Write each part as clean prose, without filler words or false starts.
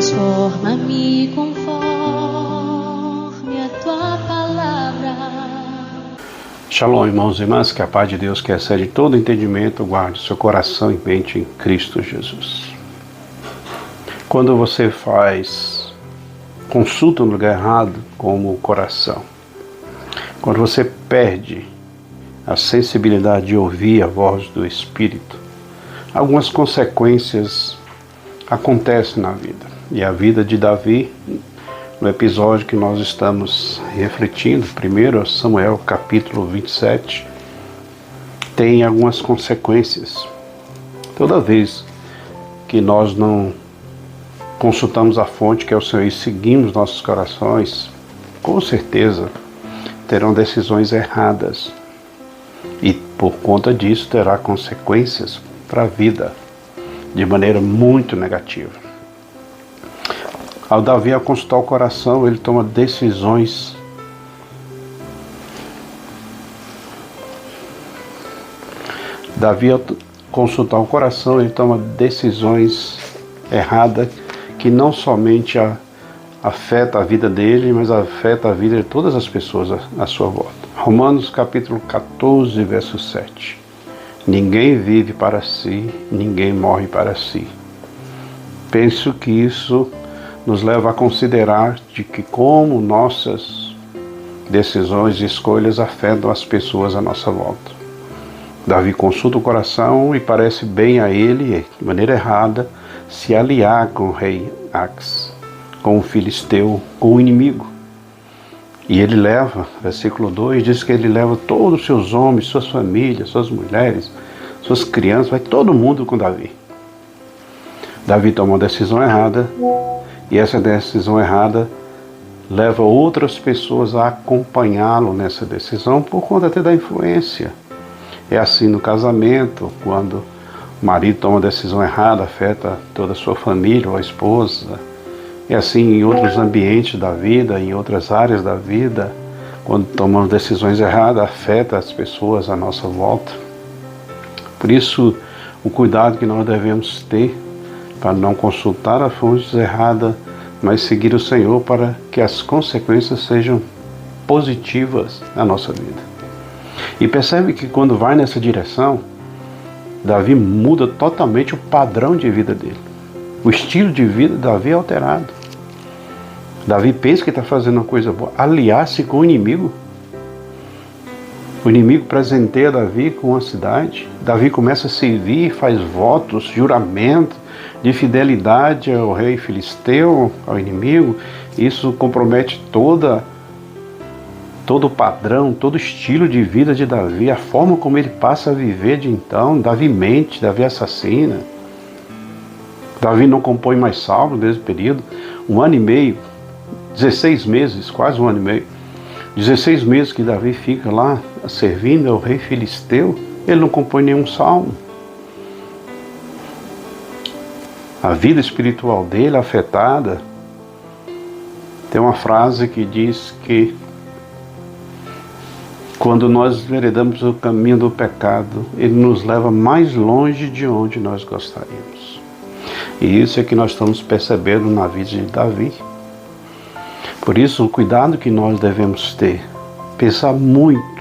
Transforma-me conforme a tua palavra. Shalom, irmãos e irmãs, que a paz de Deus, que excede todo entendimento, guarde seu coração e mente em Cristo Jesus. Quando você consulta no lugar errado, como o coração, quando você perde a sensibilidade de ouvir a voz do Espírito, algumas consequências acontecem na vida. E a vida de Davi, no episódio que nós estamos refletindo, 1 Samuel capítulo 27, tem algumas consequências. Toda vez que nós não consultamos a fonte, que é o Senhor, e seguimos nossos corações, com certeza terão decisões erradas. E por conta disso terá consequências para a vida, de maneira muito negativa. Ao Davi, ao consultar o coração, ele toma decisões erradas, que não somente afeta a vida dele, mas afeta a vida de todas as pessoas à sua volta. Romanos capítulo 14, verso 7. Ninguém vive para si, ninguém morre para si. Penso que isso nos leva a considerar de que como nossas decisões e escolhas afetam as pessoas à nossa volta. Davi consulta o coração e parece bem a ele, de maneira errada, se aliar com o rei Ax, com o filisteu, com o inimigo. E ele leva, versículo 2, diz que ele leva todos os seus homens, suas famílias, suas mulheres, suas crianças, vai todo mundo com Davi. Davi toma uma decisão errada, e essa decisão errada leva outras pessoas a acompanhá-lo nessa decisão, por conta até da influência. É assim no casamento, quando o marido toma uma decisão errada, afeta toda a sua família ou a esposa. É assim em outros ambientes da vida, em outras áreas da vida, quando tomamos decisões erradas, afeta as pessoas à nossa volta. Por isso, o cuidado que nós devemos ter para não consultar a fontes erradas, mas seguir o Senhor para que as consequências sejam positivas na nossa vida. E percebe que quando vai nessa direção, Davi muda totalmente o padrão de vida dele. O estilo de vida de Davi é alterado. Davi pensa que está fazendo uma coisa boa, aliar-se com o inimigo. O inimigo presenteia Davi com a cidade. Davi começa a servir, faz votos, juramento de fidelidade ao rei filisteu, ao inimigo. Isso compromete todo o padrão, todo o estilo de vida de Davi, a forma como ele passa a viver de então. Davi mente, Davi assassina. Davi não compõe mais salmos nesse período. 1 ano e meio, 16 meses, quase 1 ano e meio. 16 meses que Davi fica lá servindo ao rei filisteu, ele não compõe nenhum salmo. A vida espiritual dele afetada. Tem uma frase que diz que quando nós veredamos o caminho do pecado, ele nos leva mais longe de onde nós gostaríamos. E isso é que nós estamos percebendo na vida de Davi. Por isso, o cuidado que nós devemos ter, pensar muito,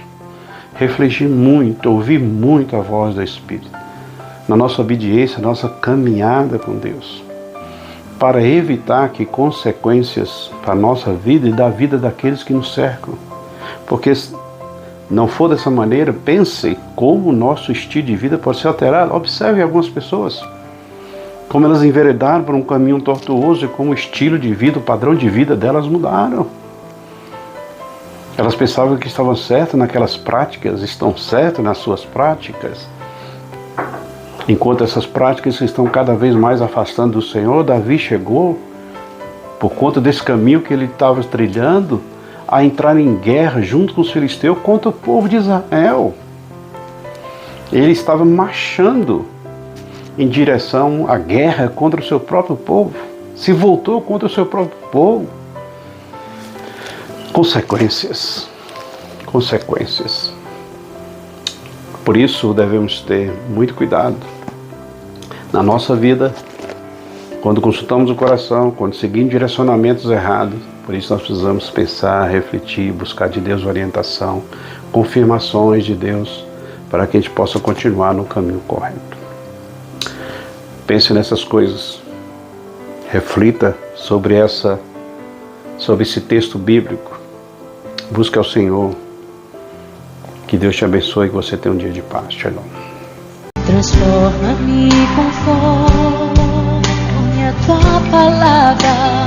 refletir muito, ouvir muito a voz do Espírito, na nossa obediência, na nossa caminhada com Deus, para evitar que consequências para a nossa vida e da vida daqueles que nos cercam. Porque se não for dessa maneira, pense como o nosso estilo de vida pode ser alterado. Observe algumas pessoas, como elas enveredaram por um caminho tortuoso e como o estilo de vida, o padrão de vida delas mudaram. Elas pensavam que estavam certas naquelas práticas, estão certas nas suas práticas. Enquanto essas práticas estão cada vez mais afastando do Senhor, Davi chegou, por conta desse caminho que ele estava trilhando, a entrar em guerra junto com os filisteus contra o povo de Israel. Ele estava marchando em direção à guerra contra o seu próprio povo. Se voltou contra o seu próprio povo. Consequências. Por isso devemos ter muito cuidado na nossa vida, Quando consultamos o coração, quando seguimos direcionamentos errados, por isso nós precisamos pensar, refletir, buscar de Deus orientação, confirmações de Deus, para que a gente possa continuar no caminho correto. Pense nessas coisas, reflita sobre esse texto bíblico, busque ao Senhor, que Deus te abençoe e que você tenha um dia de paz. Shalom. Transforma-me conforme a tua palavra.